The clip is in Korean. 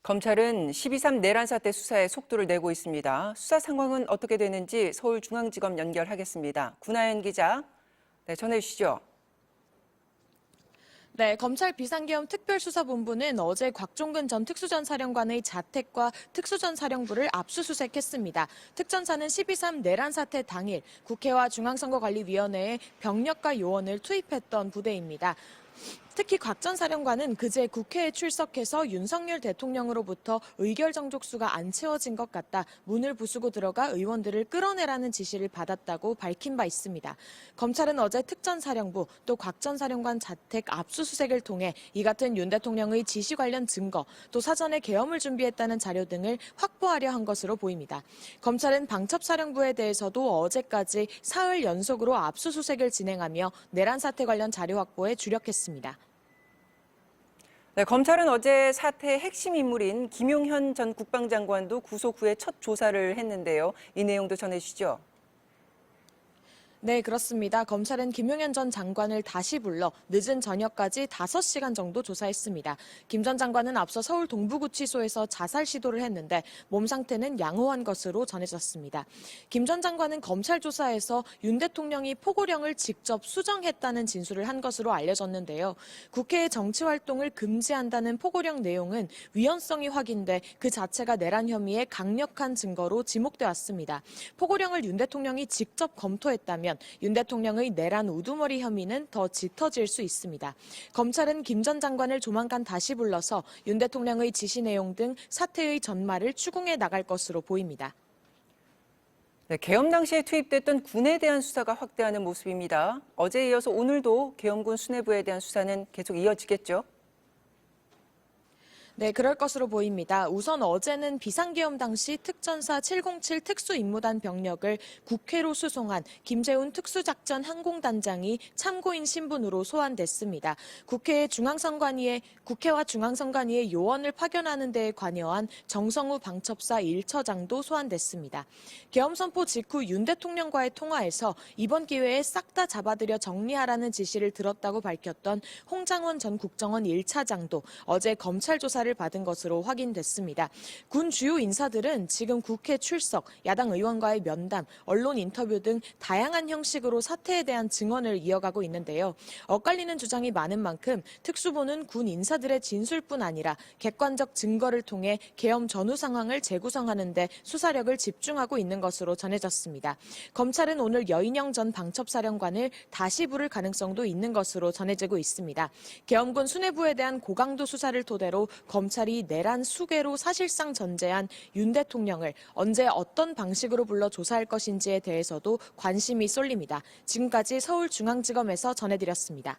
검찰은 12.3 내란 사태 수사에 속도를 내고 있습니다. 수사 상황은 어떻게 되는지 서울중앙지검 연결하겠습니다. 구나연 기자, 전해주시죠. 네, 검찰 비상계엄 특별수사본부는 어제 곽종근 전 특수전사령관의 자택과 특수전사령부를 압수수색했습니다. 특전사는 12.3 내란 사태 당일 국회와 중앙선거관리위원회에 병력과 요원을 투입했던 부대입니다. 특히 곽 전 사령관은 그제 국회에 출석해서 윤석열 대통령으로부터 의결 정족수가 안 채워진 것 같다. 문을 부수고 들어가 의원들을 끌어내라는 지시를 받았다고 밝힌 바 있습니다. 검찰은 어제 특전사령부 또 곽 전 사령관 자택 압수수색을 통해 이 같은 윤 대통령의 지시 관련 증거 또 사전에 계엄을 준비했다는 자료 등을 확보하려 한 것으로 보입니다. 검찰은 방첩사령부에 대해서도 어제까지 사흘 연속으로 압수수색을 진행하며 내란 사태 관련 자료 확보에 주력했습니다. 네, 검찰은 어제 사태의 핵심 인물인 김용현 전 국방장관도 구속 후에 첫 조사를 했는데요. 이 내용도 전해주시죠. 네, 그렇습니다. 검찰은 김용현 전 장관을 다시 불러 늦은 저녁까지 5시간 정도 조사했습니다. 김 전 장관은 앞서 서울 동부구치소에서 자살 시도를 했는데 몸 상태는 양호한 것으로 전해졌습니다. 김 전 장관은 검찰 조사에서 윤 대통령이 포고령을 직접 수정했다는 진술을 한 것으로 알려졌는데요. 국회의 정치활동을 금지한다는 포고령 내용은 위헌성이 확인돼 그 자체가 내란 혐의의 강력한 증거로 지목돼 왔습니다. 포고령을 윤 대통령이 직접 검토했다면 윤 대통령의 내란 우두머리 혐의는 더 짙어질 수 있습니다. 검찰은 김 전 장관을 조만간 다시 불러서 윤 대통령의 지시 내용 등 사태의 전말을 추궁해 나갈 것으로 보입니다. 네, 계엄 당시에 투입됐던 군에 대한 수사가 확대하는 모습입니다. 어제에 이어서 오늘도 계엄군 수뇌부에 대한 수사는 계속 이어지겠죠? 네, 그럴 것으로 보입니다. 우선 어제는 비상계엄 당시 특전사 707 특수임무단 병력을 국회로 수송한 김재훈 특수작전 항공단장이 참고인 신분으로 소환됐습니다. 국회와 중앙선관위의 요원을 파견하는 데에 관여한 정성우 방첩사 1처장도 소환됐습니다. 계엄 선포 직후 윤 대통령과의 통화에서 이번 기회에 싹 다 잡아들여 정리하라는 지시를 들었다고 밝혔던 홍장원 전 국정원 1차장도 어제 검찰 조사를 받은 것으로 확인됐습니다. 군 주요 인사들은 지금 국회 출석, 야당 의원과의 면담, 언론 인터뷰 등 다양한 형식으로 사태에 대한 증언을 이어가고 있는데요. 엇갈리는 주장이 많은 만큼 특수부는 군 인사들의 진술뿐 아니라 객관적 증거를 통해 계엄 전후 상황을 재구성하는 데 수사력을 집중하고 있는 것으로 전해졌습니다. 검찰은 오늘 여인영 전 방첩사령관을 다시 부를 가능성도 있는 것으로 전해지고 있습니다. 계엄군 수뇌부에 대한 고강도 수사를 토대로 검찰이 내란 수괴로 사실상 전제한 윤 대통령을 언제 어떤 방식으로 불러 조사할 것인지에 대해서도 관심이 쏠립니다. 지금까지 서울중앙지검에서 전해드렸습니다.